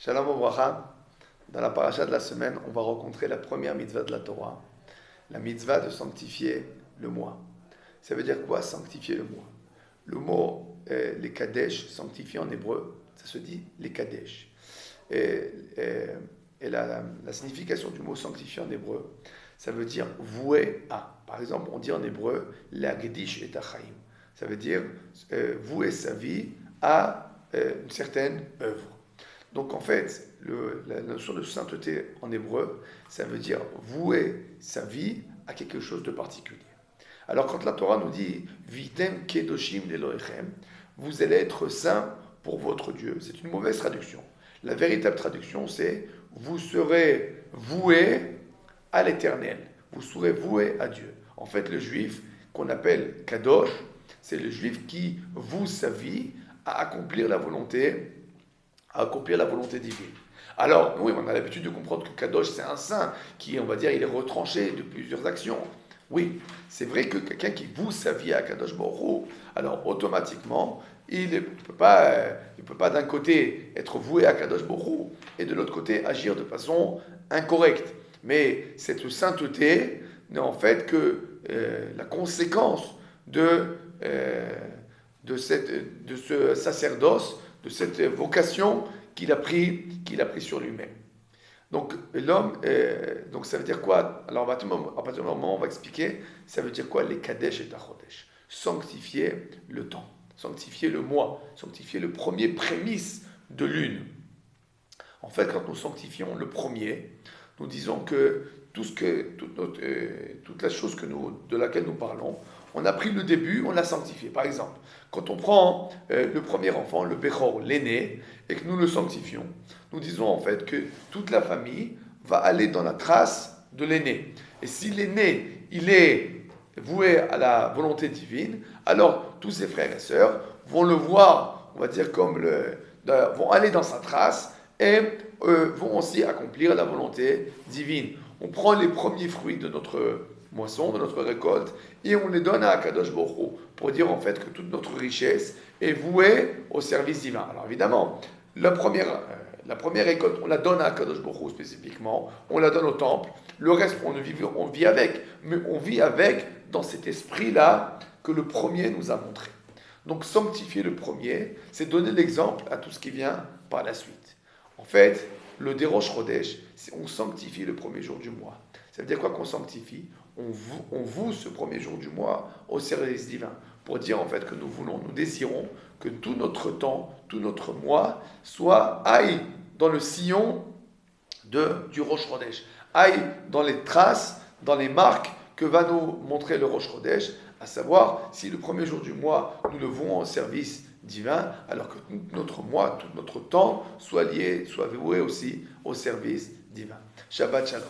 Shalom Obracha. Dans la paracha de la semaine, on va rencontrer la première mitzvah de la Torah, la mitzvah de sanctifier le mois. Ça veut dire quoi, sanctifier le mois? Le mot les Kadesh, sanctifié en hébreu, ça se dit les Kadesh. Et la signification du mot sanctifié en hébreu, ça veut dire voué à. Par exemple, on dit en hébreu l'agdish et achaim. Ça veut dire vouer sa vie à une certaine œuvre. Donc en fait, la notion de sainteté en hébreu, ça veut dire vouer sa vie à quelque chose de particulier. Alors quand la Torah nous dit Vitem kedoshim leloechem, vous allez être saints pour votre Dieu, c'est une mauvaise traduction. La véritable traduction, c'est vous serez voués à l'Éternel, vous serez voués à Dieu. En fait, le juif qu'on appelle kadosh, c'est le juif qui voue sa vie à accomplir la volonté divine. Alors, oui, on a l'habitude de comprendre que Kadosh, c'est un saint qui, on va dire, il est retranché de plusieurs actions. Oui, c'est vrai que quelqu'un qui voue sa vie à Kadosh Baruch Hu, alors automatiquement, il ne peut pas d'un côté être voué à Kadosh Baruch Hu et de l'autre côté agir de façon incorrecte. Mais cette sainteté n'est en fait que la conséquence de ce sacerdoce, de cette vocation qu'il a pris sur lui-même. Donc l'homme, donc ça veut dire quoi? Alors à partir du moment où on va expliquer, ça veut dire quoi les Kadesh et Tachodesh? Sanctifier le temps, sanctifier le mois, sanctifier le premier prémisse de lune. En fait, quand nous sanctifions le premier, nous disons que toute la chose de laquelle nous parlons, on a pris le début, on l'a sanctifié. Par exemple, quand on prend le premier enfant, le Bechor, l'aîné, et que nous le sanctifions, nous disons en fait que toute la famille va aller dans la trace de l'aîné. Et si l'aîné, il est voué à la volonté divine, alors tous ses frères et sœurs vont le voir, on va dire vont aller dans sa trace et vont aussi accomplir la volonté divine. On prend les premiers fruits de notre moisson, de notre récolte, et on les donne à Akadosh Baruch Hu, pour dire en fait que toute notre richesse est vouée au service divin. Alors évidemment, la première récolte, on la donne à Akadosh Baruch Hu spécifiquement, on la donne au temple, le reste on vit avec, mais on vit avec dans cet esprit-là que le premier nous a montré. Donc sanctifier le premier, c'est donner l'exemple à tout ce qui vient par la suite. En fait, le Dérosh Chodesh, c'est on sanctifie le premier jour du mois. Ça veut dire quoi qu'on sanctifie? On voue ce premier jour du mois au service divin, pour dire en fait que nous désirons que tout notre temps, tout notre mois, aille dans le sillon du Rosh Chodesh, aille dans les traces, dans les marques que va nous montrer le Rosh Chodesh, à savoir si le premier jour du mois, nous le vouons au service divin, alors que tout notre mois, tout notre temps soit voué aussi au service divin. Shabbat Shalom.